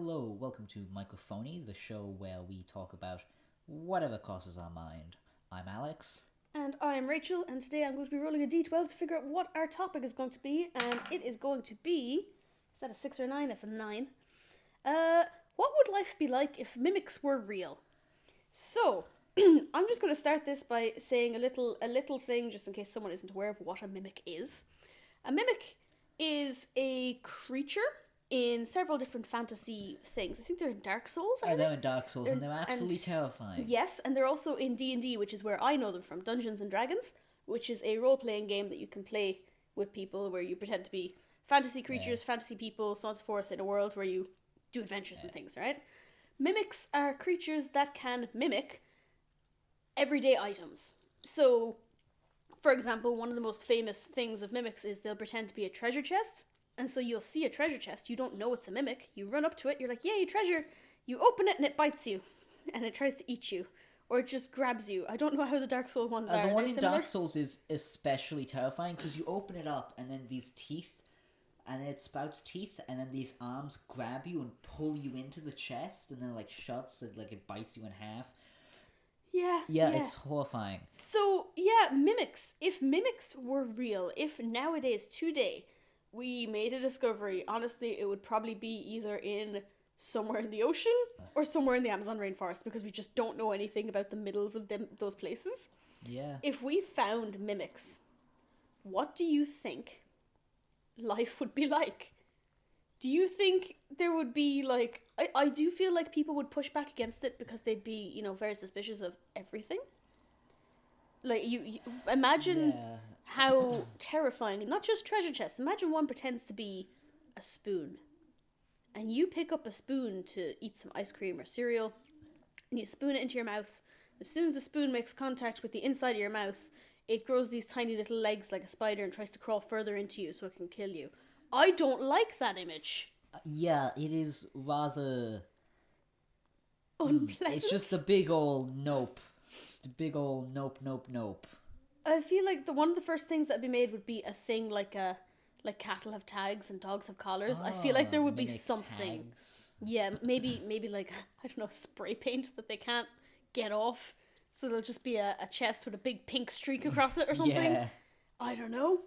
Hello, welcome to Microphony, the show where we talk about whatever crosses our mind. I'm Alex. And I'm Rachel, and today I'm going to be rolling a d12 to figure out what our topic is going to be, and it is going to be... Is that a 6 or a 9? That's a 9. What would life be like if mimics were real? So, I'm just going to start this by saying a little thing, just in case someone isn't aware of what a mimic is. A mimic is a creature in several different fantasy things. I think they're in Dark Souls, Yeah, they're in Dark Souls, and they're absolutely terrifying. Yes, and they're also in D&D, which is where I know them from, Dungeons and Dragons, which is a role-playing game that you can play with people where you pretend to be fantasy creatures, fantasy people, so on and so forth, in a world where you do adventures and things, right? Mimics are creatures that can mimic everyday items. So, for example, one of the most famous things of mimics is they'll pretend to be a treasure chest. And so you'll see a treasure chest, you don't know it's a mimic, you run up to it, you're like, yay, treasure! You open it and it bites you, and it tries to eat you, or it just grabs you. I don't know how the Dark Souls ones are. The one in similar? Dark Souls is especially terrifying, because you open it up, and then these teeth, and then it spouts teeth, and then these arms grab you and pull you into the chest, and then it shuts, and it bites you in half. Yeah, it's horrifying. So, yeah, mimics. If mimics were real, if nowadays, today, we made a discovery, honestly, it would probably be either in somewhere in the ocean or somewhere in the Amazon rainforest, because we just don't know anything about the middles of those places. Yeah. If we found mimics, what do you think life would be like? Do you think there would be, I do feel like people would push back against it because they'd be, very suspicious of everything. You imagine... Yeah. How terrifying. Not just treasure chests. Imagine one pretends to be a spoon. And you pick up a spoon to eat some ice cream or cereal. And you spoon it into your mouth. As soon as the spoon makes contact with the inside of your mouth, it grows these tiny little legs like a spider and tries to crawl further into you so it can kill you. I don't like that image. Yeah, it is rather... unpleasant. It's just a big old nope. Just a big old nope, nope, nope. I feel like one of the first things that'd be made would be a thing like cattle have tags and dogs have collars. I feel like there would be something. Tags. Yeah, maybe I don't know, spray paint that they can't get off. So there'll just be a chest with a big pink streak across it or something. Yeah. I don't know.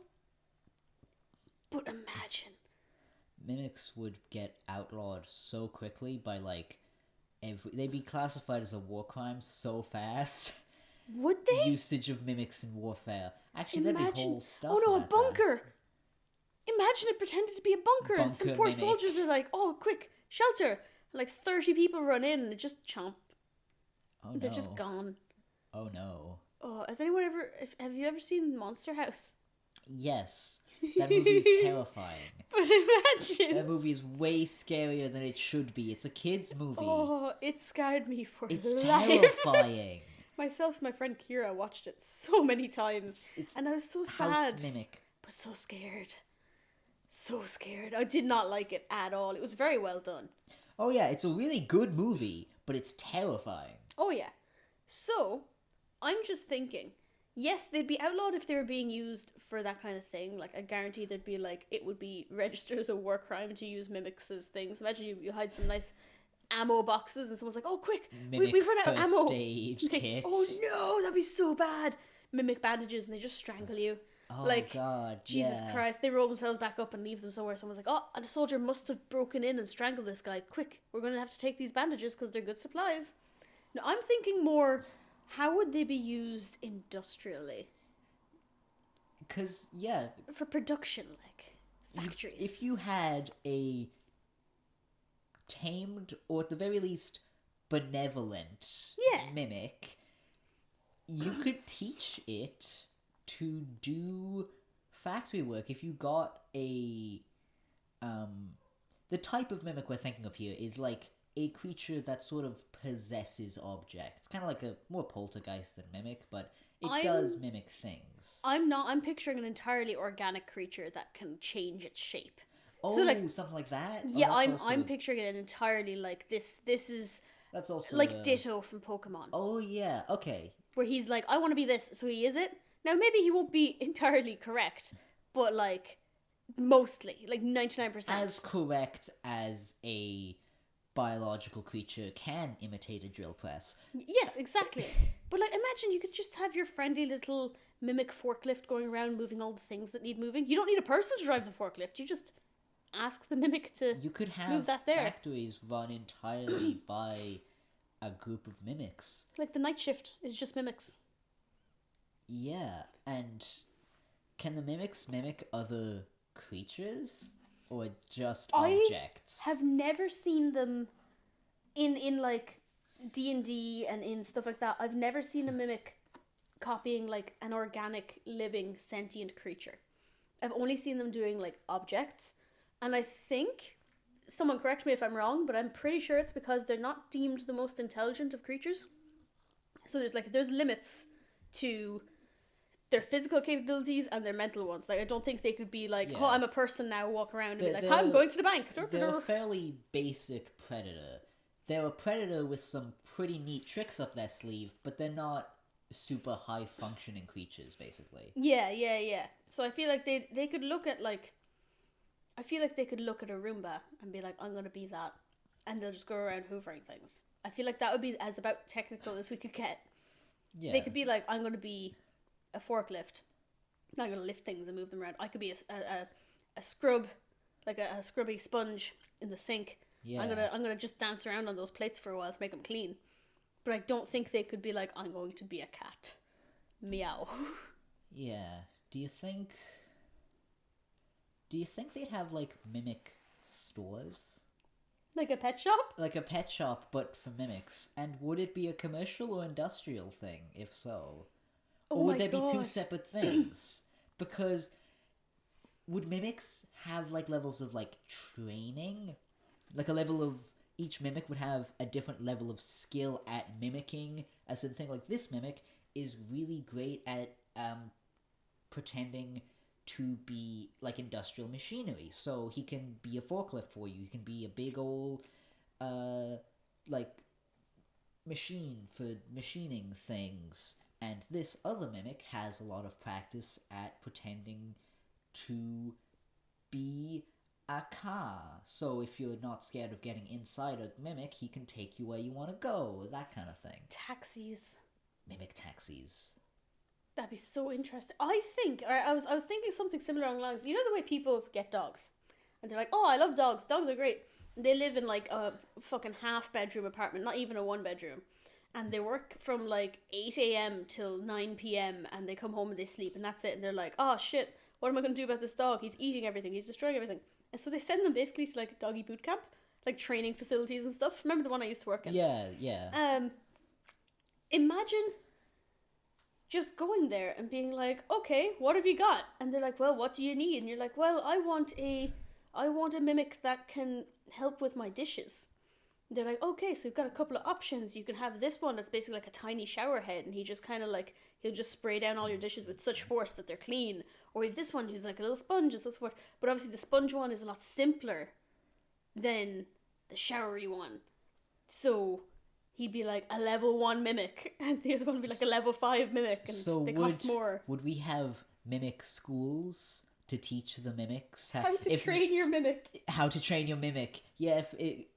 But imagine. Mimics would get outlawed so quickly by they'd be classified as a war crime so fast. Would they? Usage of mimics in warfare. Actually, there'd be whole stuff. Oh no, a about bunker! Imagine it pretended to be a bunker and some poor mimic. soldiers are like, oh, quick, shelter! 30 people run in and it just chomp. Oh, They're no. just gone. Oh no. Oh, has anyone have you ever seen Monster House? Yes. That movie is terrifying. But imagine. That movie is way scarier than it should be. It's a kid's movie. Oh, it scared me for It's life. terrifying. Myself and my friend Kira watched it so many times. And I was so sad. House mimic. But so scared. So scared. I did not like it at all. It was very well done. Oh yeah, it's a really good movie, but it's terrifying. Oh yeah. So, I'm just thinking, yes, they'd be outlawed if they were being used for that kind of thing. I guarantee there'd be it would be registered as a war crime to use mimics as things. Imagine you hide some nice ammo boxes and someone's like, oh quick, we've run out of ammo. First aid kit. Oh no, that'd be so bad. Mimic bandages and they just strangle you. Oh god, Jesus Christ, they roll themselves back up and leave them somewhere. Someone's like, oh, and a soldier must have broken in and strangled this guy. Quick, we're going to have to take these bandages because they're good supplies. Now, I'm thinking more, how would they be used industrially? Because, yeah. For production, factories. If you had a tamed, or at the very least, benevolent mimic, you could teach it to do factory work. If you got the type of mimic we're thinking of here is a creature that sort of possesses objects. Kind of like a more poltergeist than mimic, but it does mimic things. I'm picturing an entirely organic creature that can change its shape. Oh, so something like that? Yeah, I'm picturing it entirely this is... That's also... Ditto from Pokemon. Oh, yeah, okay. Where he's like, I want to be this, so he is it. Now, maybe he won't be entirely correct, but mostly, 99%. As correct as a biological creature can imitate a drill press. Yes, exactly. But like, imagine you could just have your friendly little mimic forklift going around moving all the things that need moving. You don't need a person to drive the forklift. You just ask the mimic to You could have move that there. factories run entirely by a group of mimics. Like the night shift is just mimics. Yeah, and can the mimics mimic other creatures or just objects? I have never seen them in like D&D and in stuff like that. I've never seen a mimic copying like an organic, living, sentient creature. I've only seen them doing like objects, and I think, someone correct me if I'm wrong, but I'm pretty sure it's because they're not deemed the most intelligent of creatures. So there's limits to their physical capabilities and their mental ones. Like, I don't think they could be like, oh, I'm a person now, walk around and be like, I'm going to the bank. They're a fairly basic predator. They're a predator with some pretty neat tricks up their sleeve, but they're not super high functioning creatures, basically. Yeah. So I feel like they could look at like, I feel like they could look at a Roomba and be like, I'm gonna be that, and they'll just go around hoovering things. I feel like that would be as about technical as we could get. Yeah. They could be like, I'm gonna be a forklift. I'm gonna lift things and move them around. I could be a scrub, like a scrubby sponge in the sink. Yeah. I'm gonna just dance around on those plates for a while to make them clean. But I don't think they could be like, I'm going to be a cat. Meow. Yeah. Do you think they'd have like mimic stores? Like a pet shop? Like a pet shop, but for mimics. And would it be a commercial or industrial thing, if so? Or would there be two separate things? Because would mimics have like levels of like training? Like a level of, each mimic would have a different level of skill at mimicking a certain thing. Like this mimic is really great at pretending to be like industrial machinery. So he can be a forklift for you. He can be a big old like machine for machining things. And this other mimic has a lot of practice at pretending to be a car. So if you're not scared of getting inside a mimic, he can take you where you want to go. That kind of thing. Taxis. Mimic taxis. That'd be so interesting. I think, or I was thinking something similar along the lines. You know the way people get dogs? And they're like, oh, I love dogs. Dogs are great. They live in like a fucking half-bedroom apartment, not even a one-bedroom. And they work from like 8 a.m. till 9 p.m. and they come home and they sleep and that's it. And they're like, oh shit, what am I going to do about this dog? He's eating everything. He's destroying everything. And so they send them basically to like doggy boot camp, like training facilities and stuff. Remember the one I used to work in? Yeah. Imagine just going there and being like, okay, what have you got? And they're like, well, what do you need? And you're like, well, I want a mimic that can help with my dishes. They're like, okay, so we've got a couple of options. You can have this one that's basically like a tiny shower head, and he just kind of like, he'll just spray down all your dishes with such force that they're clean. Or we have this one who's like a little sponge and so forth. But obviously the sponge one is a lot simpler than the showery one. So he'd be like a level 1 mimic, and the other one would be like a level 5 mimic, and so they cost more. Would we have mimic schools to teach the mimics how to train your mimic? How to train your mimic? Yeah.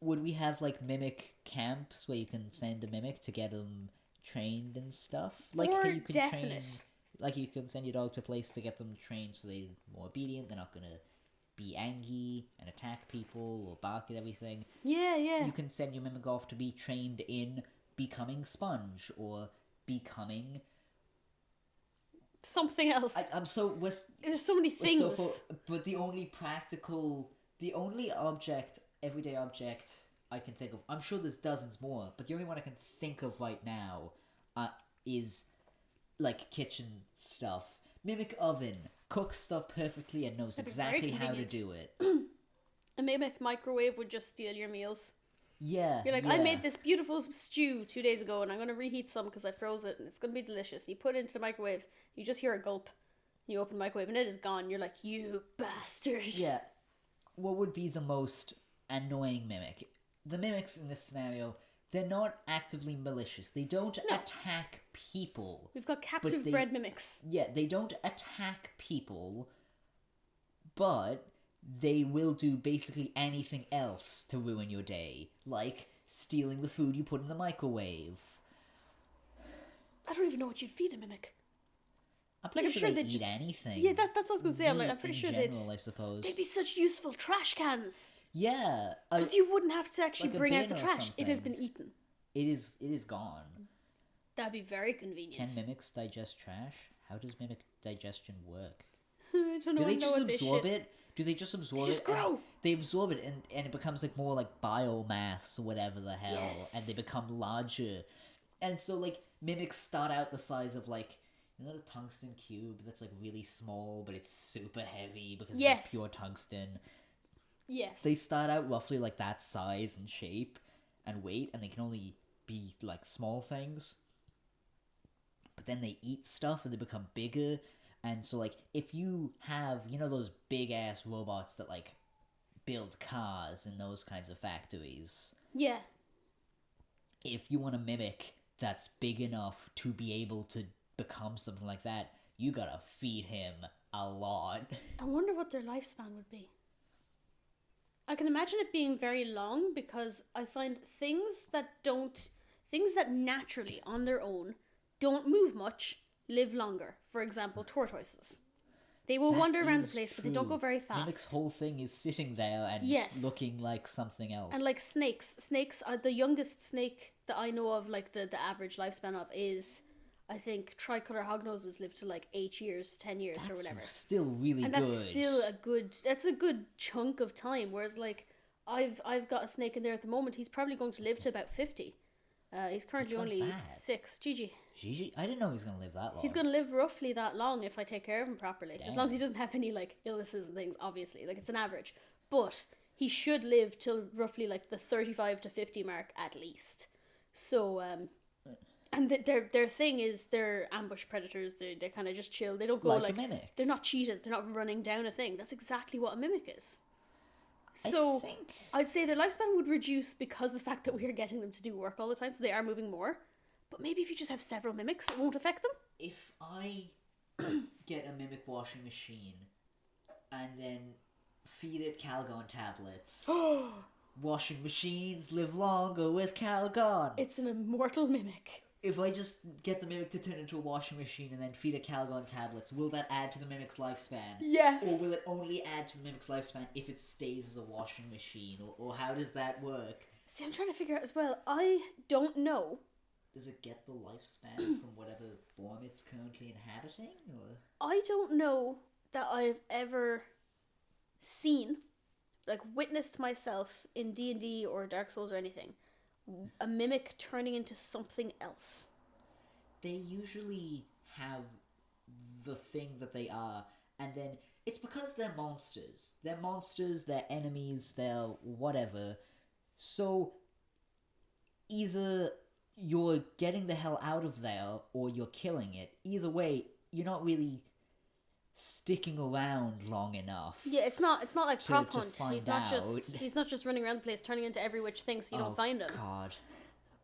Would we have like mimic camps where you can send a mimic to get them trained and stuff? Like you can train, like you can send your dog to a place to get them trained so they're more obedient. They're not gonna be angry and attack people or bark at everything. Yeah. You can send your mimic off to be trained in becoming sponge or becoming something else. There's so many things. But the only everyday object I can think of, I'm sure there's dozens more, but the only one I can think of right now is like kitchen stuff. Mimic oven cooks stuff perfectly and knows exactly how to do it. A mimic microwave would just steal your meals. Yeah. You're like, I made this beautiful stew 2 days ago and I'm going to reheat some because I froze it and it's going to be delicious. You put it into the microwave, you just hear a gulp. You open the microwave and it is gone. You're like, you bastard. Yeah. What would be the most annoying mimic? The mimics in this scenario, they're not actively malicious. They don't attack people. We've got captive bred mimics. Yeah, they don't attack people, but they will do basically anything else to ruin your day, like stealing the food you put in the microwave. I don't even know what you'd feed a mimic. I'm pretty sure they'd eat anything. Yeah, that's what I was going to say. I'm pretty sure I suppose. They'd be such useful trash cans. Yeah. Because you wouldn't have to actually bring out the trash. Something. It has been eaten. It is gone. That'd be very convenient. Can mimics digest trash? How does mimic digestion work? I don't know. Do they just absorb it? Do they just absorb it? They just grow. They absorb it and it becomes like more like biomass or whatever the hell. Yes. And they become larger. And so like mimics start out the size of like, you know, the tungsten cube that's like really small but it's super heavy because it's like pure tungsten. Yes. They start out roughly like that size and shape and weight, and they can only be like small things. But then they eat stuff and they become bigger. And so like if you have, you know, those big ass robots that like build cars in those kinds of factories. Yeah. If you want a mimic that's big enough to be able to become something like that, you gotta feed him a lot. I wonder what their lifespan would be. I can imagine it being very long because I find things that naturally on their own don't move much live longer. For example, tortoises. They will wander around the place, but they don't go very fast. Mimic's whole thing is sitting there and looking like something else. And like snakes. Snakes are the youngest snake that I know of, like the average lifespan of is, I think, tricolour hognoses live to like 8 years, 10 years or whatever. That's still really good. That's still that's a good chunk of time. Whereas like, I've got a snake in there at the moment. He's probably going to live to about 50. He's currently only 6. Gigi. Gigi? I didn't know he was going to live that long. He's going to live roughly that long if I take care of him properly. Damn. As long as he doesn't have any like illnesses and things, obviously. Like it's an average. But he should live till roughly like the 35 to 50 mark at least. So, and their thing is they're ambush predators. They kind of just chill. They don't go like a mimic. They're not cheetahs. They're not running down a thing. That's exactly what a mimic is. So I'd say their lifespan would reduce because of the fact that we are getting them to do work all the time, so they are moving more. But maybe if you just have several mimics, it won't affect them. If I get a mimic washing machine and then feed it Calgon tablets, washing machines live longer with Calgon. It's an immortal mimic. If I just get the mimic to turn into a washing machine and then feed it Calgon tablets, will that add to the mimic's lifespan? Yes. Or will it only add to the mimic's lifespan if it stays as a washing machine? Or how does that work? See, I'm trying to figure out as well. I don't know. Does it get the lifespan from whatever form it's currently inhabiting? Or? I don't know that I've ever seen, like witnessed myself in D&D or Dark Souls or anything, a mimic turning into something else. They usually have the thing that they are, and then it's because they're monsters. They're monsters, they're enemies, they're whatever. So either you're getting the hell out of there or you're killing it. Either way, you're not really sticking around long enough. Yeah, it's not like Prop Hunt. He's not just running around the place turning into every witch thing so you don't find him.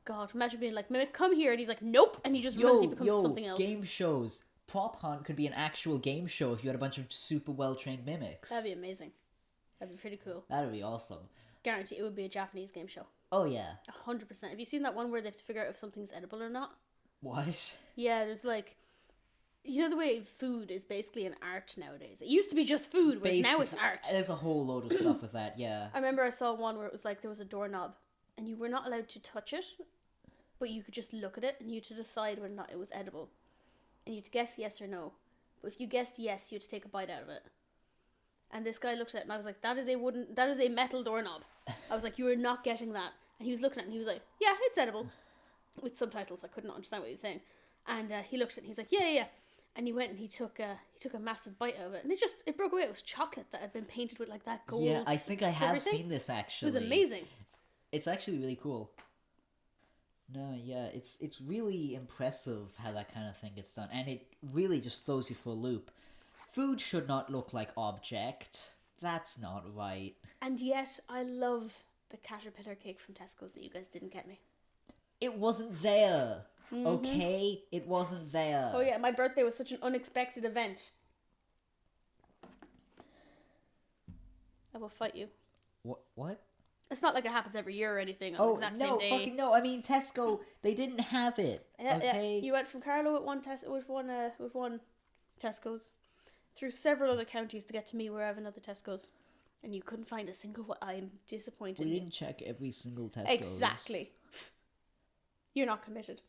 God, imagine being like, Mimic, come here, and he's like, nope, and he just runs, he becomes something else. Game shows. Prop Hunt could be an actual game show if you had a bunch of super well-trained mimics. That'd be amazing. That'd be pretty cool. That'd be awesome. Guarantee it would be a Japanese game show. Oh, yeah. 100%. Have you seen that one where they have to figure out if something's edible or not? What? Yeah, there's like... You know the way food is basically an art nowadays? It used to be just food, whereas now it's art. There's a whole load of stuff with that, yeah. I remember I saw one where it was like there was a doorknob, and you were not allowed to touch it, but you could just look at it, and you had to decide whether or not it was edible. And you had to guess yes or no. But if you guessed yes, you had to take a bite out of it. And this guy looked at it, and I was like, that is a metal doorknob. I was like, you are not getting that. And he was looking at it, and he was like, yeah, it's edible. With subtitles, I couldn't understand what he was saying. And he looked at it, and he was like, yeah. And he went and he took a massive bite out of it, and it broke away. It was chocolate that had been painted with like that gold. Yeah, I think I have seen this actually. It was amazing. It's actually really cool. No, yeah, it's really impressive how that kind of thing gets done, and it really just throws you for a loop. Food should not look like object. That's not right. And yet, I love the caterpillar cake from Tesco's that you guys didn't get me. It wasn't there. Mm-hmm. Okay? It wasn't there. Oh yeah, my birthday was such an unexpected event. I will fight you. What? It's not like it happens every year or anything on the exact same day. Fucking no. I mean, Tesco, they didn't have it. Okay? Yeah. You went from Carlow with one Tesco's through several other counties to get to me where I have another Tesco's. And you couldn't find a single one. I'm disappointed. We didn't check every single Tesco's. Exactly. You're not committed.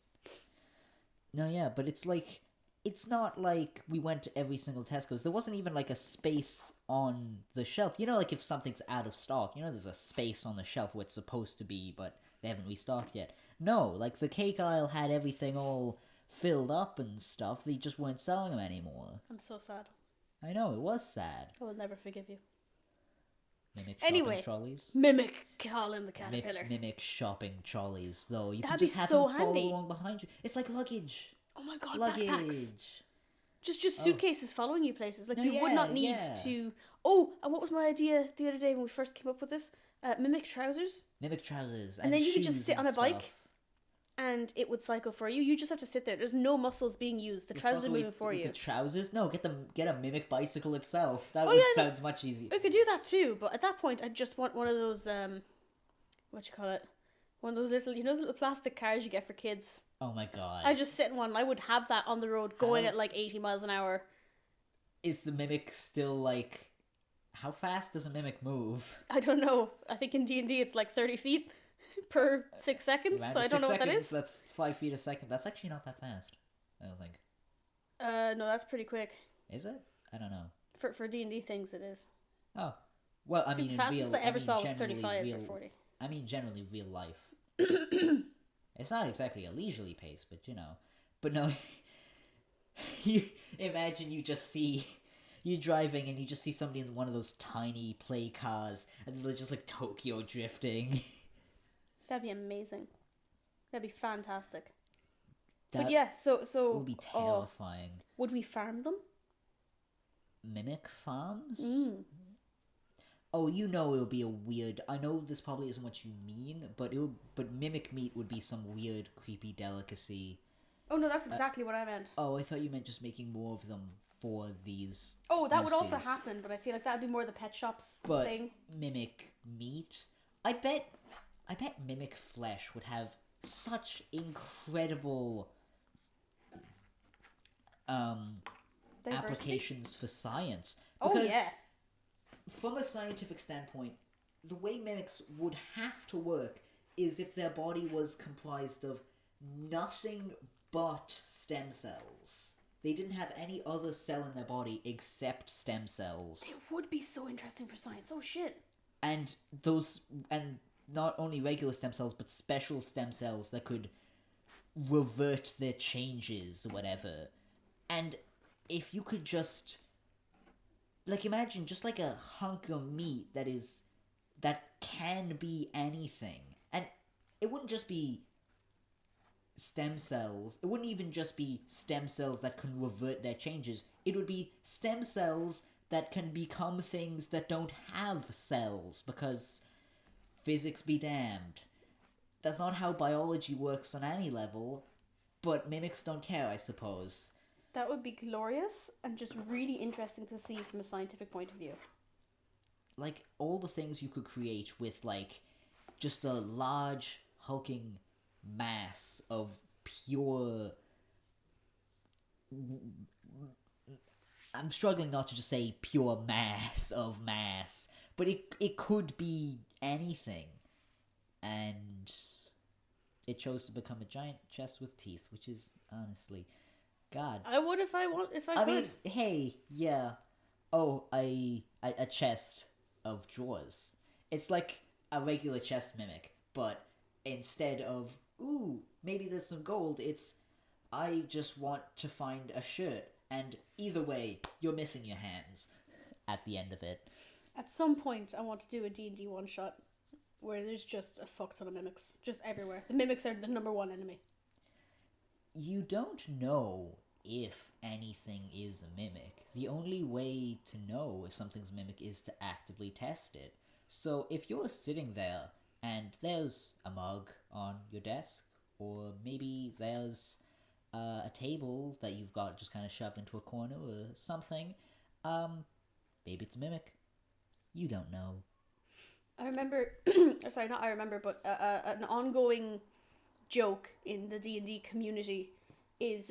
No, yeah, but it's like... It's not like we went to every single Tesco's. There wasn't even like a space on the shelf. You know, like if something's out of stock, you know, there's a space on the shelf where it's supposed to be, but they haven't restocked yet. No, like the cake aisle had everything all filled up and stuff. They just weren't selling them anymore. I'm so sad. I know, it was sad. I will never forgive you. Mimic shopping trolleys. Mimic Colin the Caterpillar. Mimic shopping trolleys, though. You That'd can just be have so them follow handy. along behind you. It's like luggage. Oh my god, Luggage. backpacks. Just suitcases following you places. Like, No, you would not need yeah. to... Oh, and what was my idea the other day when we first came up with this? Mimic trousers. Mimic trousers. And then you could just shoes sit on and a bike, stuff. and it would cycle for you. You just have to sit there. There's no muscles being used. The trousers are moving for you. The trousers? No, get a mimic bicycle itself. That sounds much easier. We could do that too, but at that point, I'd just want one of those, what you call it? One of those little, the little plastic cars you get for kids. Oh my god. I'd just sit in one. I would have that on the road going at like 80 miles an hour. Is the mimic still like... How fast does a mimic move? I don't know. I think in D&D it's like 30 feet per 6 seconds, so I don't know what that is. That's 5 feet a second. That's actually not that fast, I don't think. No, that's pretty quick. Is it? I don't know. For D&D things, it is. Oh. Well, I mean, the fastest I ever saw was 35 real, or 40. I mean, generally real life. It's not exactly a leisurely pace, but you know. But no, you imagine you just see... You're driving and you just see somebody in one of those tiny play cars and they're just like Tokyo drifting. That'd be amazing. That'd be fantastic. That but yeah, so would be terrifying. Would we farm them? Mimic farms? Mm. Oh, you know it would be a weird... I know this probably isn't what you mean, but mimic meat would be some weird, creepy delicacy. Oh no, that's exactly what I meant. Oh, I thought you meant just making more of them for these Oh, that uses. would also happen, but I feel like that would be more the pet shops thing. Mimic meat? I bet mimic flesh would have such incredible applications for science. Because from a scientific standpoint, the way mimics would have to work is if their body was comprised of nothing but stem cells. They didn't have any other cell in their body except stem cells. It would be so interesting for science. Oh shit. And not only regular stem cells, but special stem cells that could revert their changes or whatever. And if you could just... Like, imagine just like a hunk of meat that can be anything. And it wouldn't just be stem cells. It wouldn't even just be stem cells that can revert their changes. It would be stem cells that can become things that don't have cells, because physics be damned. That's not how biology works on any level, but mimics don't care, I suppose. That would be glorious and just really interesting to see from a scientific point of view. Like, all the things you could create with, like, just a large, hulking mass of pure... I'm struggling not to just say pure mass of mass, but it could be anything. And it chose to become a giant chest with teeth, which is honestly... God. I would if I could. I mean, hey, yeah. Oh, a chest of drawers. It's like a regular chest mimic, but instead of, ooh, maybe there's some gold, it's, I just want to find a shirt. And either way, you're missing your hands at the end of it. At some point, I want to do a D&D one-shot where there's just a fuck ton of mimics. Just everywhere. The mimics are the number one enemy. You don't know if anything is a mimic. The only way to know if something's a mimic is to actively test it. So if you're sitting there and there's a mug on your desk, or maybe there's a table that you've got just kind of shoved into a corner or something, maybe it's a mimic. You don't know. I remember, sorry, not I remember, but an ongoing joke in the D&D community is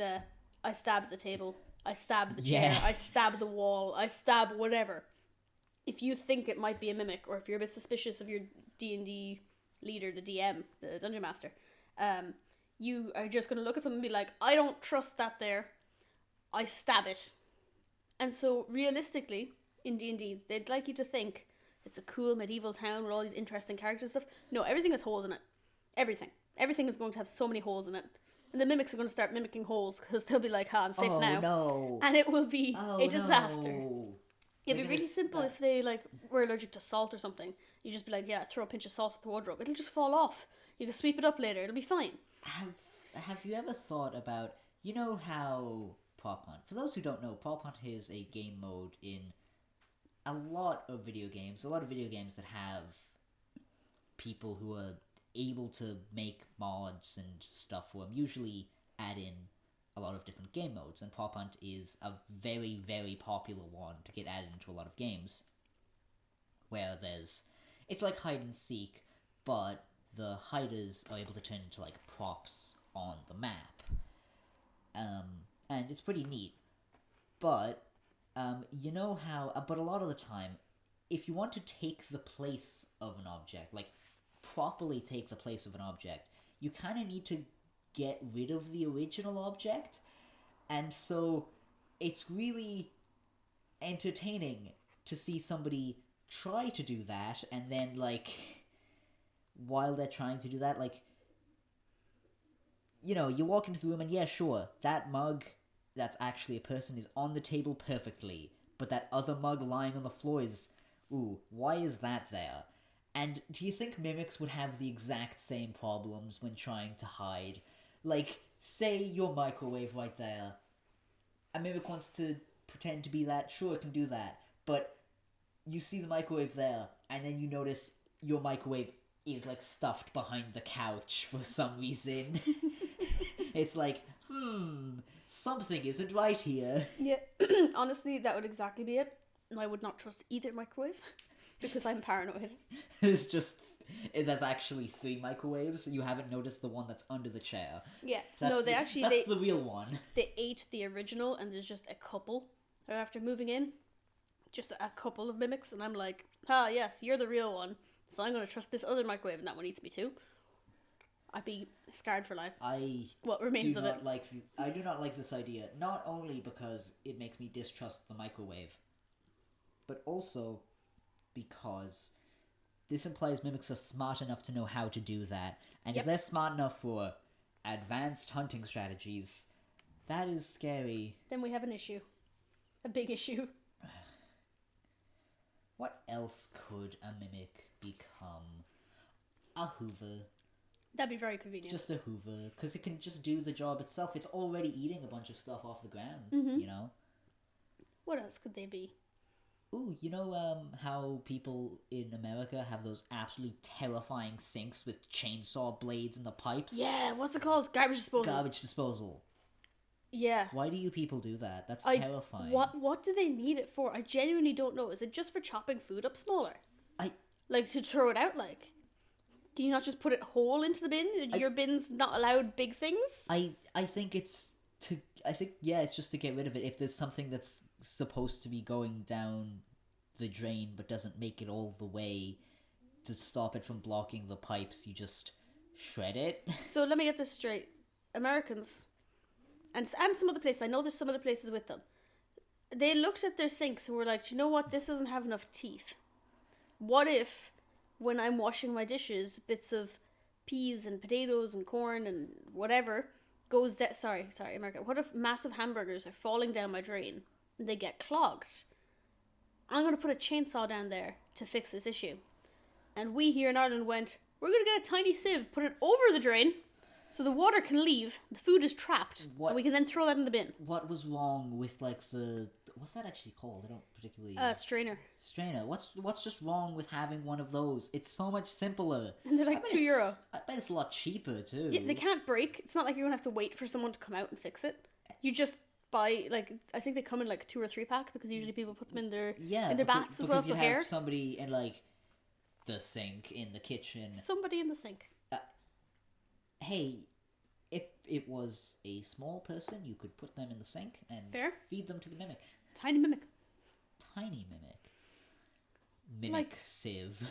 I stab the table, I stab the chair, I stab the wall, I stab whatever. If you think it might be a mimic, or if you're a bit suspicious of your D&D leader, the DM, the Dungeon Master, you are just going to look at something and be like, I don't trust that there, I stab it. And so, realistically, in D&D, they'd like you to think it's a cool medieval town with all these interesting characters and stuff. No, everything has holes in it. Everything. Everything is going to have so many holes in it. And the mimics are going to start mimicking holes because they'll be like, I'm safe now. No. And it will be a disaster. No. It'd be really simple if they were allergic to salt or something. You just be like, yeah, throw a pinch of salt at the wardrobe. It'll just fall off. You can sweep it up later. It'll be fine. Have you ever thought about, you know how Prop Hunt, for those who don't know, Prop Hunt is a game mode in a lot of video games that have people who are able to make mods and stuff for them, usually add in a lot of different game modes, and Prop Hunt is a very, very popular one to get added into a lot of games, where it's like hide and seek, but the hiders are able to turn into props on the map, and it's pretty neat. But you know how, but a lot of the time, if you want to take the place of an object, properly take the place of an object, you kind of need to get rid of the original object. And so it's really entertaining to see somebody try to do that, and then while they're trying to do that, you walk into the room and yeah, sure, that mug that's actually a person is on the table perfectly, but that other mug lying on the floor is, ooh, why is that there? And do you think mimics would have the exact same problems when trying to hide? Say your microwave right there. A mimic wants to pretend to be that, sure, it can do that, but you see the microwave there, and then you notice your microwave is stuffed behind the couch for some reason. It's something isn't right here. Yeah, honestly, that would exactly be it. I would not trust either microwave because I'm paranoid. There's actually 3 microwaves. You haven't noticed the one that's under the chair. Yeah, that's the real one. They ate the original, and there's just a couple after moving in. Just a couple of mimics, and I'm like, yes, you're the real one. So I'm going to trust this other microwave, and that one eats me too. I'd be scarred for life. What remains of it? I do not like this idea. Not only because it makes me distrust the microwave, but also because this implies mimics are smart enough to know how to do that. And if they're smart enough for advanced hunting strategies, that is scary. Then we have an issue. A big issue. What else could a mimic become? A hoover. That'd be very convenient. Just a hoover, because it can just do the job itself. It's already eating a bunch of stuff off the ground, you know? What else could they be? Ooh, you know how people in America have those absolutely terrifying sinks with chainsaw blades in the pipes? Yeah, what's it called? Garbage disposal. Garbage disposal. Yeah. Why do you people do that? That's terrifying. What do they need it for? I genuinely don't know. Is it just for chopping food up smaller? To throw it out Can you not just put it whole into the bin? Your bin's not allowed big things? I think it's just to get rid of it. If there's something that's supposed to be going down the drain but doesn't make it all the way to stop it from blocking the pipes, you just shred it. So let me get this straight. Americans, and some other places, I know there's some other places with them, they looked at their sinks and were like, do you know what, this doesn't have enough teeth. What if, when I'm washing my dishes, bits of peas and potatoes and corn and whatever goes down... Sorry, America. What if massive hamburgers are falling down my drain and they get clogged? I'm going to put a chainsaw down there to fix this issue. And we here in Ireland went, we're going to get a tiny sieve, put it over the drain so the water can leave, the food is trapped, and we can then throw that in the bin. What was wrong with the... What's that actually called? I don't particularly... Strainer. Strainer. What's just wrong with having one of those? It's so much simpler. And they're like €2. I bet it's a lot cheaper too. Yeah, they can't break. It's not like you're going to have to wait for someone to come out and fix it. You just buy, like, I think they come in like a 2 or 3 pack because usually people put them in their because, baths as well. Because you So have hair. somebody in like the sink in the kitchen. Somebody in the sink. Hey, if it was a small person, you could put them in the sink and feed them to the mimic. Tiny mimic. Mimic like, sieve.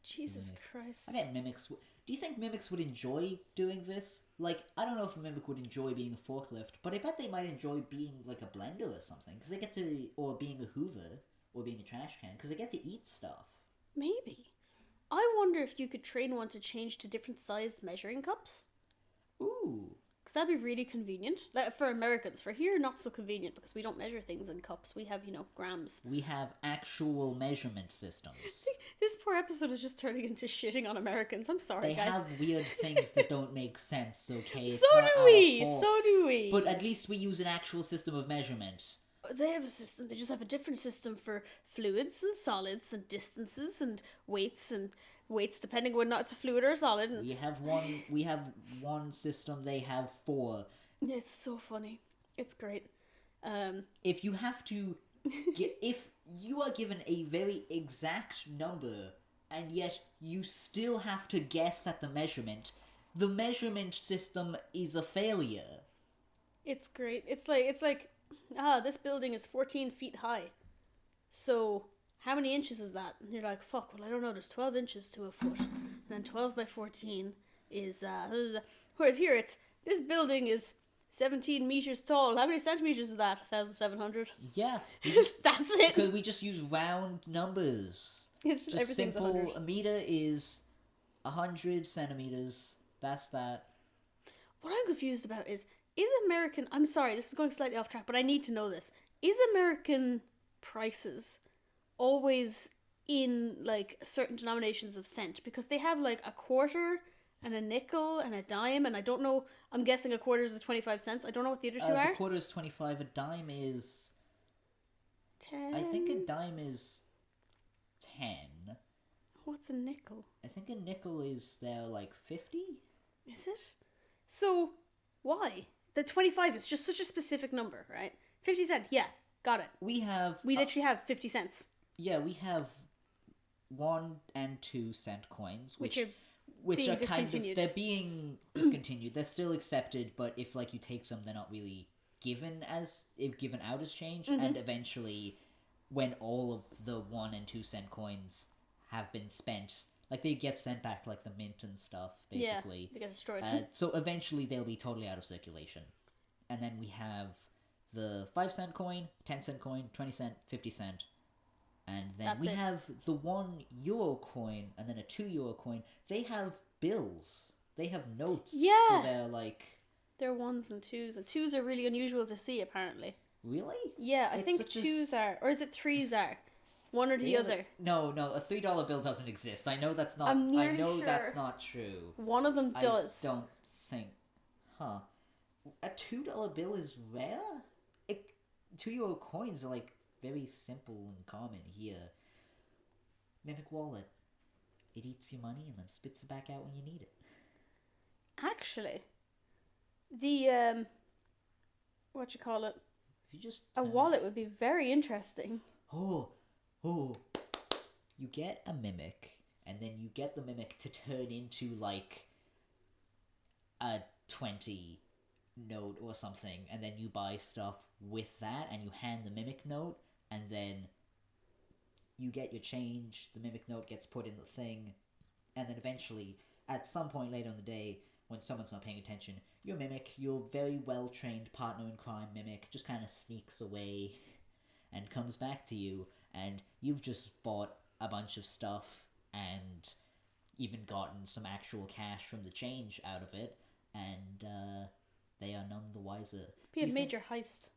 Jesus Christ. I bet mimics. Do you think mimics would enjoy doing this? Like, I don't know if a mimic would enjoy being a forklift, but I bet they might enjoy being like a blender or something, because they get to, or being a Hoover, or being a trash can, because they get to eat stuff. Maybe. I wonder if you could train one to change to different sized measuring cups. Ooh. Because that'd be really convenient. Like, for Americans. For here, not so convenient, because we don't measure things in cups. We have, grams. We have actual measurement systems. This poor episode is just turning into shitting on Americans. I'm sorry, guys. They have weird things that don't make sense, okay? It's so not do our we! fault. So do we! But at least we use an actual system of measurement. They have a system. They just have a different system for fluids and solids and distances and weights depending whether or not it's a fluid or a solid. And we have one system. They have 4. It's so funny. It's great. If you have to, if you are given a very exact number and yet you still have to guess at the measurement system is a failure. It's great. It's like this building is 14 feet high. So how many inches is that? And you're like, fuck, well, I don't know. There's 12 inches to a foot. And then 12 by 14 is, whereas here it's, this building is 17 meters tall. How many centimeters is that? 1,700? Yeah. That's it. Because we just use round numbers. It's just everything's simple. 100. A meter is 100 centimeters. That's that. What I'm confused about is American, I'm sorry, this is going slightly off track, but I need to know this. Is American prices always in like certain denominations of cent? Because they have like a quarter and a nickel and a dime, and I don't know, I'm guessing a quarter is 25 cents. I don't know what the other two are. A quarter is 25, a dime is 10. I think a dime is 10. What's a nickel? I think a nickel is there like 50. Is it? So why? The 25 is just such a specific number, right? 50 cent, yeah, got it. We literally have 50 cents. Yeah, we have 1 and 2 cent coins, which are kind of, they're being discontinued. They're still accepted, but if like you take them, they're not really given out as change. Mm-hmm. And eventually, when all of the 1 and 2 cent coins have been spent, like they get sent back to like the mint and stuff, basically. Yeah, they get destroyed. So eventually they'll be totally out of circulation. And then we have the 5 cent coin, 10 cent coin, 20 cent, 50 cent. And then we have the 1 euro coin and then a 2 euro coin. They have bills. They have notes for their like... They're 1s and 2s. And 2s are really unusual to see, apparently. Really? Yeah, I think 2s are. Or is it 3s are? One or the other. No, a $3 bill doesn't exist. I know that's not. I know sure. That's not true. One of them does. I don't think. Huh? A $2 bill is rare. 2 euro coins are like very simple and common here. Mimic wallet. It eats your money and then spits it back out when you need it. Actually, the what you call it? If you just a wallet would be very interesting. You get a mimic, and then you get the mimic to turn into, like, a 20 note or something, and then you buy stuff with that, and you hand the mimic note, and then you get your change, the mimic note gets put in the thing, and then eventually, at some point later in the day, when someone's not paying attention, your mimic, your very well-trained partner in crime mimic, just kind of sneaks away and comes back to you. And you've just bought a bunch of stuff and even gotten some actual cash from the change out of it, and they are none the wiser. Be a major heist.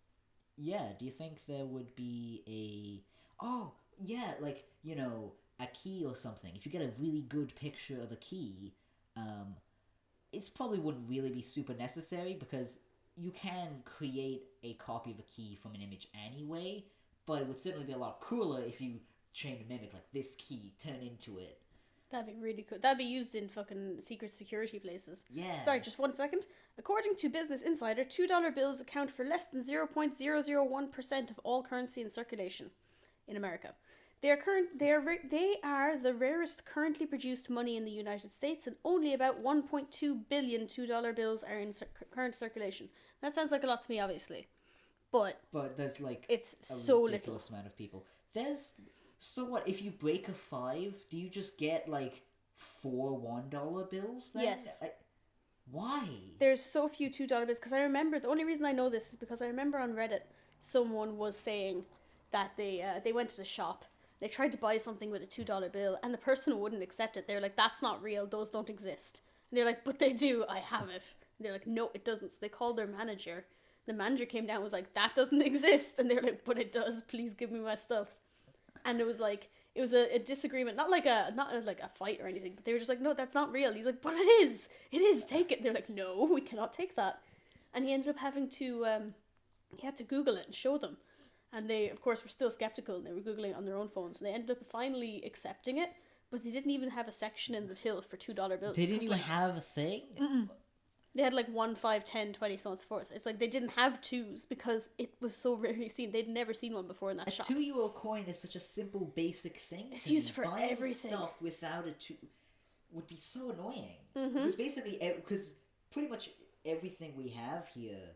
Yeah, do you think there would be a... Oh, yeah, like, a key or something. If you get a really good picture of a key, it probably wouldn't really be super necessary, because you can create a copy of a key from an image anyway, but it would certainly be a lot cooler if you trained a mimic, like, this key, turn into it. That'd be really cool. That'd be used in fucking secret security places. Yeah. Sorry, just 1 second. According to Business Insider, $2 bills account for less than 0.001% of all currency in circulation in America. They are the rarest currently produced money in the United States, and only about 1.2 billion $2 bills are in current circulation. That sounds like a lot to me, obviously, but there's like it's a so ridiculous little. amount of people. So what if you break a 5? Do you just get like 4 $1 bills then? Yes. Why? There's so few $2 bills because I remember the only reason I know this is because I remember on Reddit someone was saying that they went to the shop. They tried to buy something with a $2 bill and the person wouldn't accept it. They're like, that's not real. Those don't exist. And they're like, but they do. I have it. And they're like, no, it doesn't. So they called their manager. The manager came down and was like, that doesn't exist. And they're like, but it does. Please give me my stuff. And it was like, it was a disagreement. Not like a fight or anything. But they were just like, no, that's not real. He's like, but it is. It is. Take it. They're like, no, we cannot take that. And he ended up having to, he had to Google it and show them. And they, of course, were still skeptical, and they were Googling it on their own phones. And they ended up finally accepting it, but they didn't even have a section in the till for $2 bills. They didn't even have a thing? Mm-mm. They had like 1, 5, 10, 20, so on and so forth. It's like they didn't have 2s because it was so rarely seen. They'd never seen one before in that shop. A €2 coin is such a simple, basic thing. It's used for Buying everything. Stuff without a 2 would be so annoying. Mm-hmm. Because pretty much everything we have here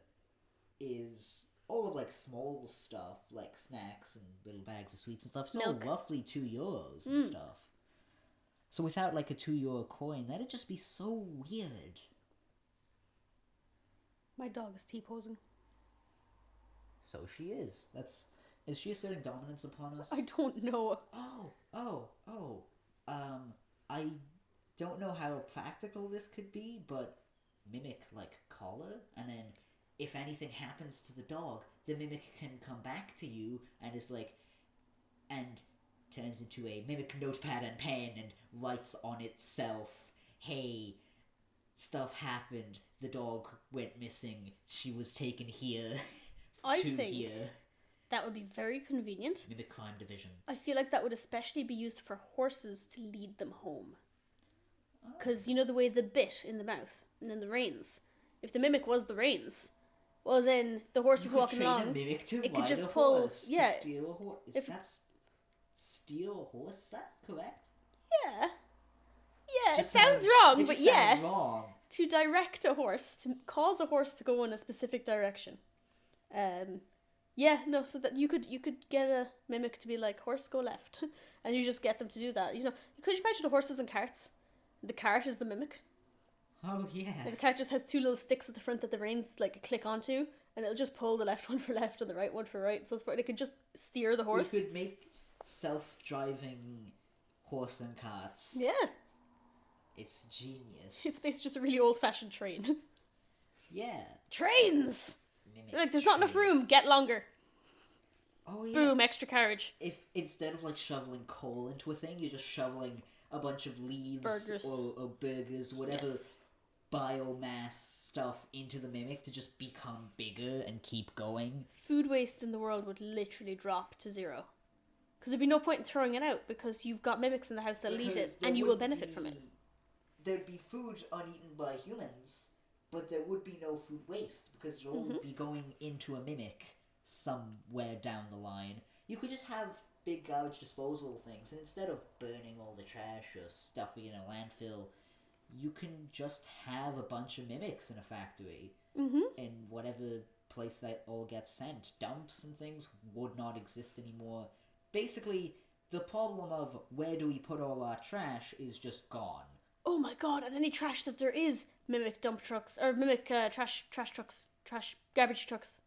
is all of like small stuff, like snacks and little bags of sweets and stuff. It's all roughly €2 and stuff. So without like a €2 coin, that'd just be so weird. My dog is T-posing. So she is. Is she asserting dominance upon us? I don't know. I don't know how practical this could be, but mimic like collar, and then if anything happens to the dog, the mimic can come back to you and is like, and turns into a mimic notepad and pen and writes on itself, hey, stuff happened, the dog went missing, she was taken here. I think that would be very convenient. Mimic crime division. I feel like that would especially be used for horses to lead them home. Because you know the way the bit in the mouth and then the reins. If the mimic was the reins, well then the horse is walking along. It could just pull. Yeah. To steal a horse. Steal a horse? Is that correct? Yeah. Yeah. It sounds wrong, but yeah. Sounds wrong. To direct a horse, to cause a horse to go in a specific direction. Yeah, no, so that you could get a mimic to be like, horse, go left. And you just get them to do that. You know, could you imagine the horses and carts? The cart is the mimic. Oh, yeah. Like the cart just has 2 little sticks at the front that the reins like click onto, and it'll just pull the left one for left and the right one for right. So it's it could just steer the horse. We could make self-driving horse and carts. Yeah. It's genius. It's basically just a really old-fashioned train. Yeah. Trains! Like, there's not enough room, get longer. Oh, yeah. Boom, extra carriage. If instead of like shoveling coal into a thing, you're just shoveling a bunch of leaves or burgers, whatever biomass stuff into the mimic to just become bigger and keep going. Food waste in the world would literally drop to 0. Because there'd be no point in throwing it out because you've got mimics in the house that'll eat it and you will benefit from it. There'd be food uneaten by humans, but there would be no food waste because it all would be going into a mimic somewhere down the line. You could just have big garbage disposal things, and instead of burning all the trash or stuffing it in a landfill, you can just have a bunch of mimics in a factory. In whatever place that all gets sent. Dumps and things would not exist anymore. Basically, the problem of where do we put all our trash is just gone. Oh my god, and any trash that there is, mimic dump trucks, or mimic trash trucks, garbage trucks,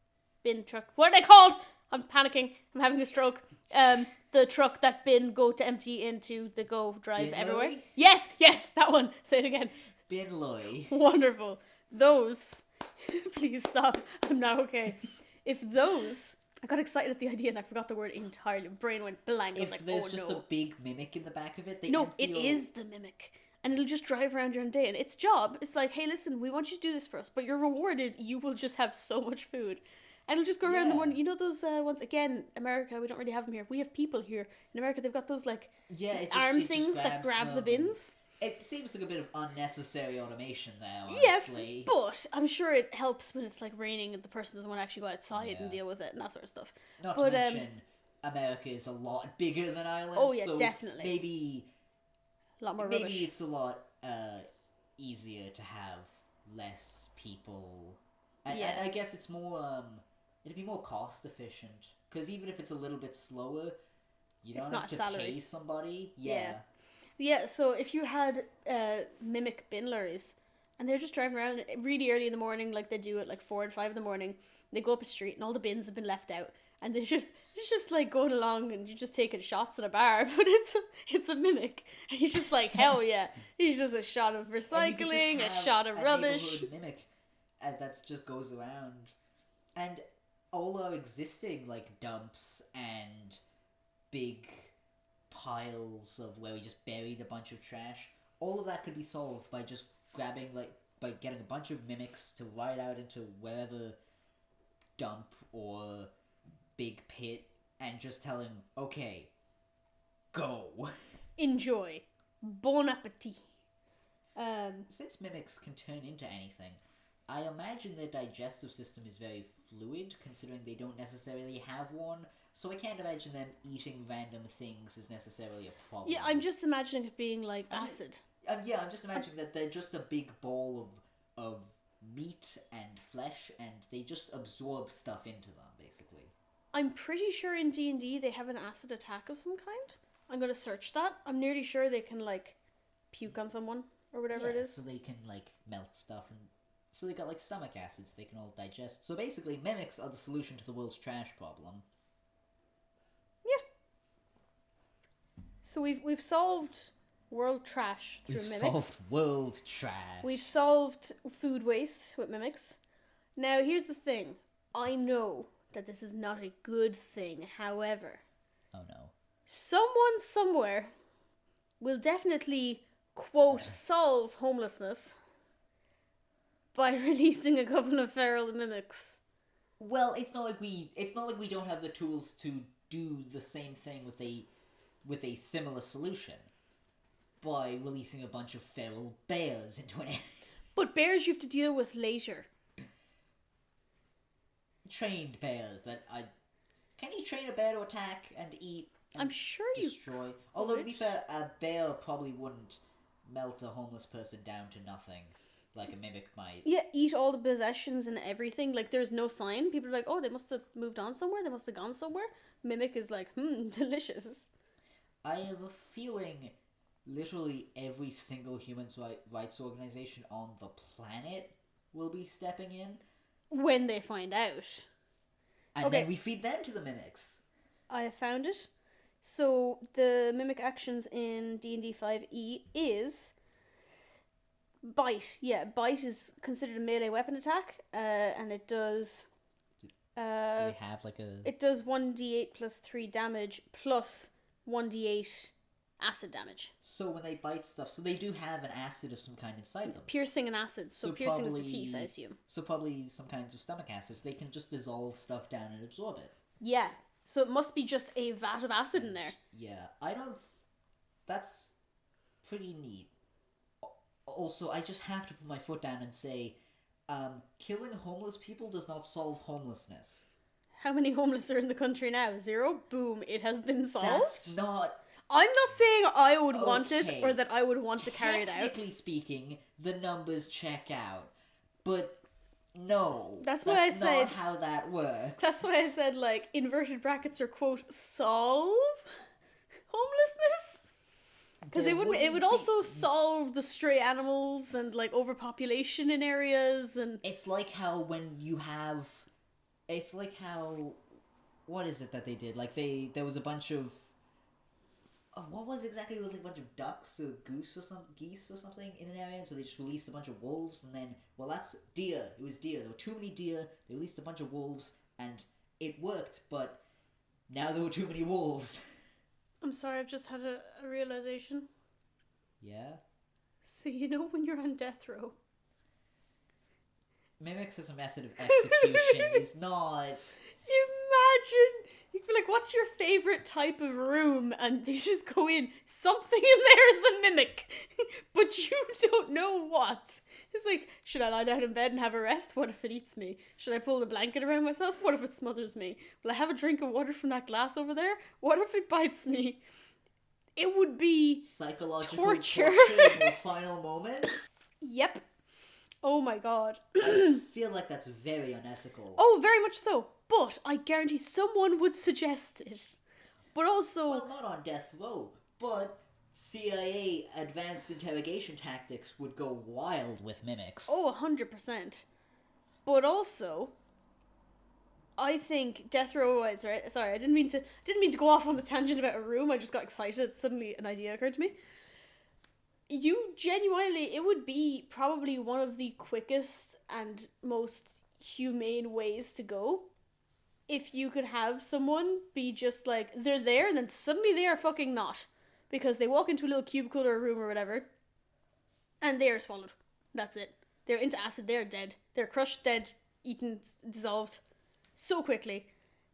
bin truck, what are they called? I'm panicking, I'm having a stroke. The truck that bin go to empty into the go drive Bin everywhere. lorry? Yes, that one, say it again. Bin lorry. Wonderful. Those, please stop, I'm not okay. If those, I got excited at the idea and I forgot the word entirely, brain went blank, I was like, there's just a big mimic in the back of it, it is the mimic. And it'll just drive around your day. And its job, it's like, hey, listen, we want you to do this for us. But your reward is you will just have so much food. And it'll just go around the morning. You know those ones, again, America, we don't really have them here. We have people here. In America, they've got those, like, arm things that grab the bins. It seems like a bit of unnecessary automation there, honestly. Yes, but I'm sure it helps when it's, like, raining and the person doesn't want to actually go outside and deal with it and that sort of stuff. Not to mention, America is a lot bigger than Ireland. Oh, yeah, so definitely. Maybe a lot more rubbish. Maybe it's a lot easier to have less people. And I guess it's more... it'd be more cost efficient. Because even if it's a little bit slower, you don't have to pay somebody. Yeah, so if you had mimic bin lorries, and they're just driving around really early in the morning, like they do at like 4 and 5 in the morning, they go up a street and all the bins have been left out, and it's just like going along and you're just taking shots at a bar, but it's a mimic, and he's just like, hell yeah, he's just a shot of recycling, a shot of rubbish. Mimic that just goes around, and all our existing like dumps and big piles of where we just buried a bunch of trash, all of that could be solved by just grabbing by getting a bunch of mimics to ride out into wherever dump or big pit and just tell him, okay, go. Enjoy. Bon appetit. Since mimics can turn into anything, I imagine their digestive system is very fluid, considering they don't necessarily have one, so I can't imagine them eating random things is necessarily a problem. Yeah, I'm just imagining it being like acid. I'm just imagining that they're just a big ball of meat and flesh, and they just absorb stuff into them, basically. I'm pretty sure in D&D they have an acid attack of some kind. I'm going to search that. I'm nearly sure they can, like, puke on someone, or whatever it is. So they can, like, melt stuff, and so they got, like, stomach acids they can all digest. So basically, mimics are the solution to the world's trash problem. Yeah. So we've solved world trash through mimics. We've solved world trash. We've solved food waste with mimics. Now, here's the thing. I know that this is not a good thing. However... Oh, no. Someone somewhere will definitely, quote, solve homelessness by releasing a couple of feral mimics. Well, it's not like we don't have the tools to do the same thing with a similar solution by releasing a bunch of feral bears into an area. But bears you have to deal with later. Trained bears can you train a bear to attack and eat and I'm sure destroy? You Although to be fair, a bear probably wouldn't melt a homeless person down to nothing like a mimic might. Yeah, eat all the possessions and everything. Like, there's no sign. People are like, oh, they must have moved on somewhere. They must have gone somewhere. Mimic is like, delicious. I have a feeling literally every single human rights organization on the planet will be stepping in. When they find out. And then we feed them to the mimics. I have found it. So, the mimic actions in D&D 5e is... Bite. Yeah, bite is considered a melee weapon attack, and it does... do they have like a... It does 1d8 plus 3 damage plus 1d8 acid damage. So when they bite stuff, so they do have an acid of some kind inside them. Piercing and acid, so piercing is the teeth, I assume. So probably some kinds of stomach acids. They can just dissolve stuff down and absorb it. Yeah, so it must be just a vat of acid in there. Yeah, that's pretty neat. Also, I just have to put my foot down and say, killing homeless people does not solve homelessness. How many homeless are in the country now? 0? Boom, it has been solved? That's not... I'm not saying I would want it or that I would want to carry it out. Technically speaking, the numbers check out. But no, that's not how that works. That's why I said, like, inverted brackets or, quote, solve homelessness. Because it would also solve the stray animals and, like, overpopulation in areas and... It's like how when you have... It's like how... What is it that they did? Like, there was a bunch of... what was exactly? It was like a bunch of ducks or geese or something in an area, and so they just released a bunch of wolves, and then, well, that's deer. It was deer. There were too many deer, they released a bunch of wolves, and it worked, but now there were too many wolves. I'm sorry, I've just had a realization. Yeah? So you know when you're on death row, Mimics as a method of execution is not... Imagine you'd be like, "What's your favorite type of room?" And they just go in. Something in there is a mimic, but you don't know what. It's like, should I lie down in bed and have a rest? What if it eats me? Should I pull the blanket around myself? What if it smothers me? Will I have a drink of water from that glass over there? What if it bites me? It would be psychological torture in your final moments. Yep. Oh my god. I feel like that's very unethical. Oh, very much so. But I guarantee someone would suggest it. But also... Well, not on death row, but CIA advanced interrogation tactics would go wild with mimics. Oh, 100%. But also, I think death row wise, right? Sorry, I didn't mean to go off on the tangent about a room. I just got excited. Suddenly an idea occurred to me. You genuinely, it would be probably one of the quickest and most humane ways to go. If you could have someone be just like, they're there and then suddenly they are fucking not. Because they walk into a little cubicle or a room or whatever, and they are swallowed. That's it. They're into acid, they're dead. They're crushed, dead, eaten, dissolved so quickly.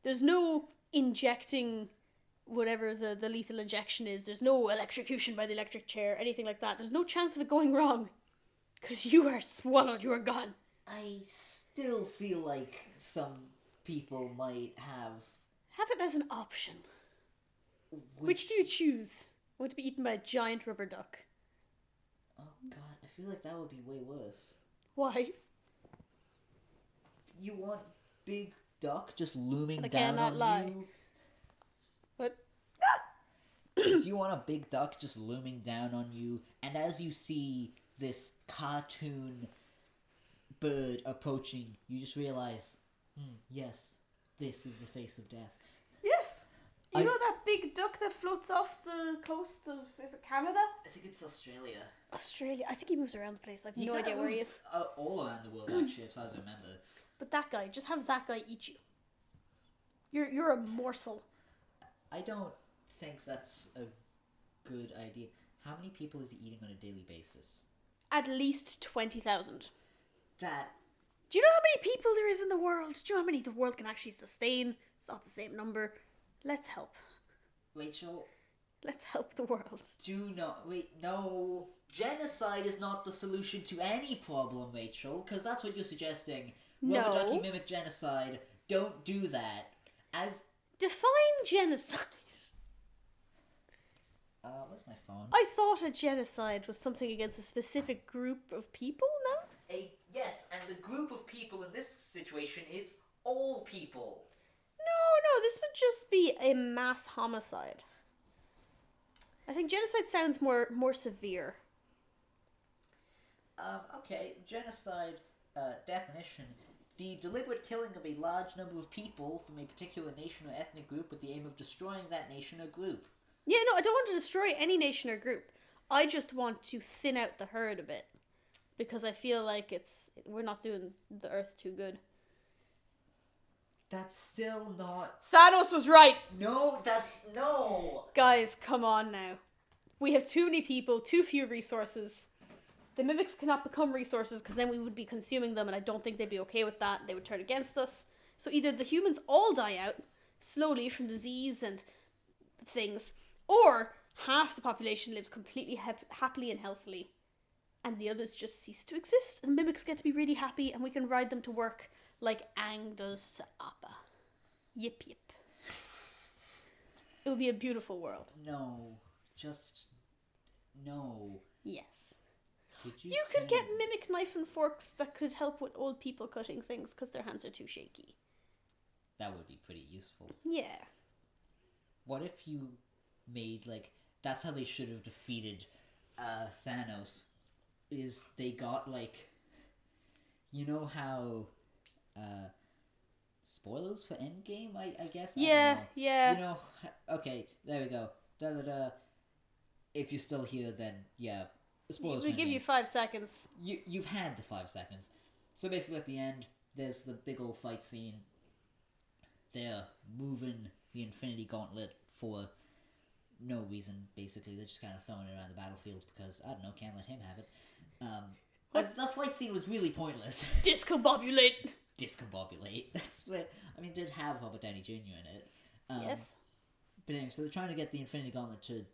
There's no injecting whatever the lethal injection is. There's no electrocution by the electric chair, anything like that. There's no chance of it going wrong. Because you are swallowed, you are gone. I still feel like some people might have it as an option. Which do you choose? I want to be eaten by a giant rubber duck. Oh god, I feel like that would be way worse. Why? You want big duck just looming down on you? What? Do you want a big duck just looming down on you, and as you see this cartoon bird approaching, you just realize, yes, this is the face of death. Yes! You know that big duck that floats off the coast of, is it Canada? I think it's Australia. Australia. I think he moves around the place. I have no idea where he is. All around the world, actually, as far as I remember. But that guy, just have that guy eat you. You're a morsel. I don't think that's a good idea. How many people is he eating on a daily basis? At least 20,000. That... Do you know how many people there is in the world? Do you know how many the world can actually sustain? It's not the same number. Let's help. Rachel... Let's help the world. Do not... Wait, no. Genocide is not the solution to any problem, Rachel, because that's what you're suggesting. No. Rubber ducky mimic genocide. Don't do that. As... Define genocide. Where's my phone? I thought a genocide was something against a specific group of people, no? Yes, and the group of people in this situation is all people. No, this would just be a mass homicide. I think genocide sounds more severe. Okay, genocide definition. The deliberate killing of a large number of people from a particular nation or ethnic group with the aim of destroying that nation or group. Yeah, no, I don't want to destroy any nation or group. I just want to thin out the herd a bit. Because I feel like we're not doing the earth too good. That's still not... Thanos was right! No, no! Guys, come on now. We have too many people, too few resources. The mimics cannot become resources because then we would be consuming them, and I don't think they'd be okay with that. They would turn against us. So either the humans all die out, slowly from disease and things, or half the population lives completely happily and healthily, and the others just cease to exist, and mimics get to be really happy, and we can ride them to work like Aang does to Appa. Yip yip. It would be a beautiful world. No. Just... no. Yes. You could get mimic knife and forks that could help with old people cutting things because their hands are too shaky. That would be pretty useful. Yeah. What if you made, like... That's how they should have defeated Thanos. Is they got, like... You know how... spoilers for Endgame, I guess? Yeah, yeah. You know... Okay, there we go. Da-da-da. If you're still here, then, yeah... Spoilers We give you 5 seconds. You've had the 5 seconds. So basically at the end, there's the big old fight scene. They're moving the Infinity Gauntlet for no reason, basically. They're just kind of throwing it around the battlefield because, I don't know, can't let him have it. The fight scene was really pointless. Discombobulate. Discombobulate. That's what I mean. It did have Robert Downey Jr. in it. Yes. But anyway, so they're trying to get the Infinity Gauntlet to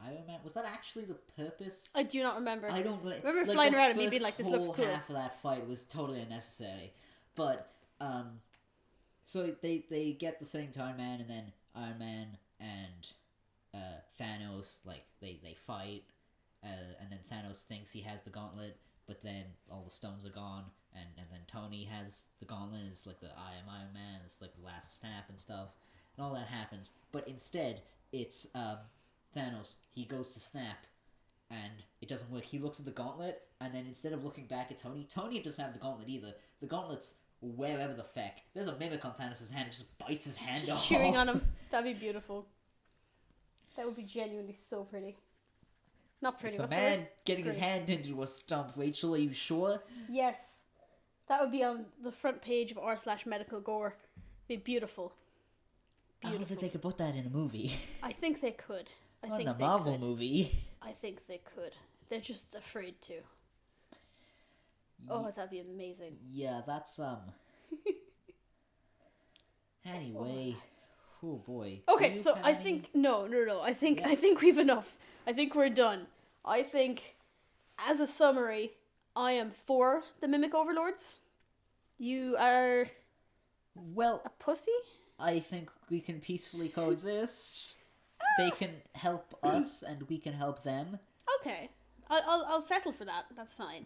Iron Man. Was that actually the purpose? I do not remember. I don't remember flying around and me being like, "This looks cool." The half of that fight was totally unnecessary, but so they get the thing to Iron Man, and then Iron Man and Thanos they fight, and then Thanos thinks he has the gauntlet, but then all the stones are gone, and then Tony has the gauntlet. It's like the I am Iron Man. It's like the last snap and stuff, and all that happens. But instead, it's Thanos. He goes to snap, and it doesn't work. He looks at the gauntlet, and then instead of looking back at Tony doesn't have the gauntlet either. The gauntlet's wherever the feck. There's a mimic on Thanos' hand. It just bites his hand off. Just chewing on him. That'd be beautiful. That would be genuinely so pretty. Not pretty. It's a man getting his hand into a stump. Rachel, are you sure? Yes. That would be on the front page of r/medical gore. It'd be beautiful. I don't think they could put that in a movie. I think they could. Not in a Marvel movie. I think they could. They're just afraid to. Oh, that'd be amazing. Yeah, that's Anyway, oh boy. Okay, so I think no. I think we've enough. I think we're done. I think, as a summary, I am for the Mimic Overlords. You are. Well, a pussy. I think we can peacefully coexist. They can help us, and we can help them. Okay, I'll settle for that. That's fine.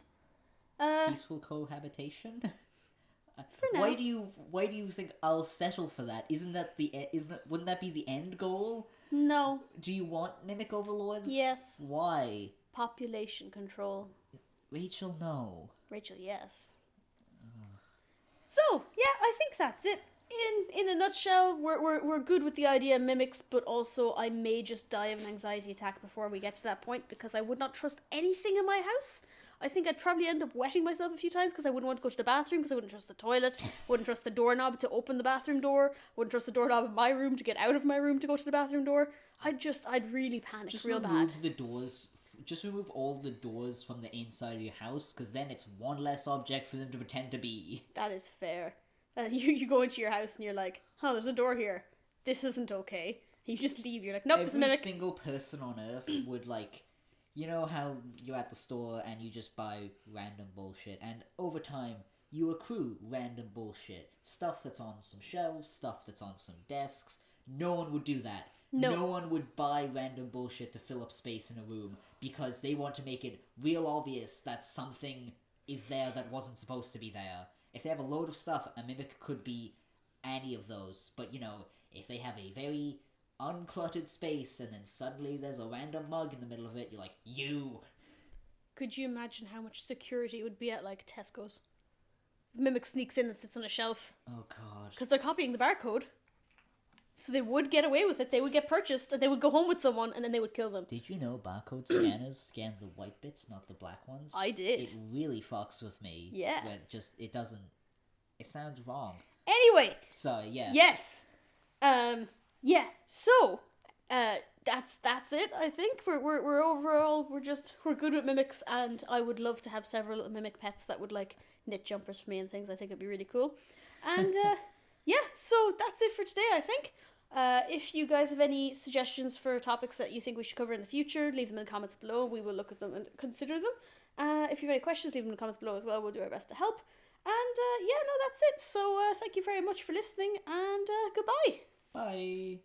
Peaceful cohabitation. For now. Why do you think I'll settle for that? Wouldn't that be the end goal? No. Do you want mimic overlords? Yes. Why? Population control. Rachel, no. Rachel, yes. So yeah, I think that's it. In a nutshell, we're good with the idea of mimics, but also I may just die of an anxiety attack before we get to that point because I would not trust anything in my house. I think I'd probably end up wetting myself a few times because I wouldn't want to go to the bathroom because I wouldn't trust the toilet, wouldn't trust the doorknob to open the bathroom door, wouldn't trust the doorknob in my room to get out of my room to go to the bathroom door. I'd really panic real bad. Just remove all the doors from the inside of your house because then it's one less object for them to pretend to be. That is fair. You go into your house and you're like, oh, there's a door here. This isn't okay. And you just leave. You're like, nope, it's a mimic. Every single person on Earth would you know how you're at the store and you just buy random bullshit, and over time you accrue random bullshit. Stuff that's on some shelves, stuff that's on some desks. No one would do that. No one would buy random bullshit to fill up space in a room because they want to make it real obvious that something is there that wasn't supposed to be there. If they have a load of stuff, a mimic could be any of those. But, if they have a very uncluttered space and then suddenly there's a random mug in the middle of it, you're like, you! Could you imagine how much security it would be at, Tesco's? Mimic sneaks in and sits on a shelf. Oh, God. Because they're copying the barcode. So they would get away with it. They would get purchased and they would go home with someone and then they would kill them. Did you know barcode scanners scan the white bits, not the black ones? I did. It really fucks with me. Yeah. When it sounds wrong. Anyway. So, yeah. Yes. Yeah. So, that's it. I think we're overall we're good with mimics, and I would love to have several little mimic pets that would knit jumpers for me and things. I think it'd be really cool. And yeah, so that's it for today, I think. If you guys have any suggestions for topics that you think we should cover in the future, leave them in the comments below. We will look at them and consider them. If you have any questions, leave them in the comments below as well. We'll do our best to help. And yeah, no, that's it. So thank you very much for listening, and goodbye. Bye.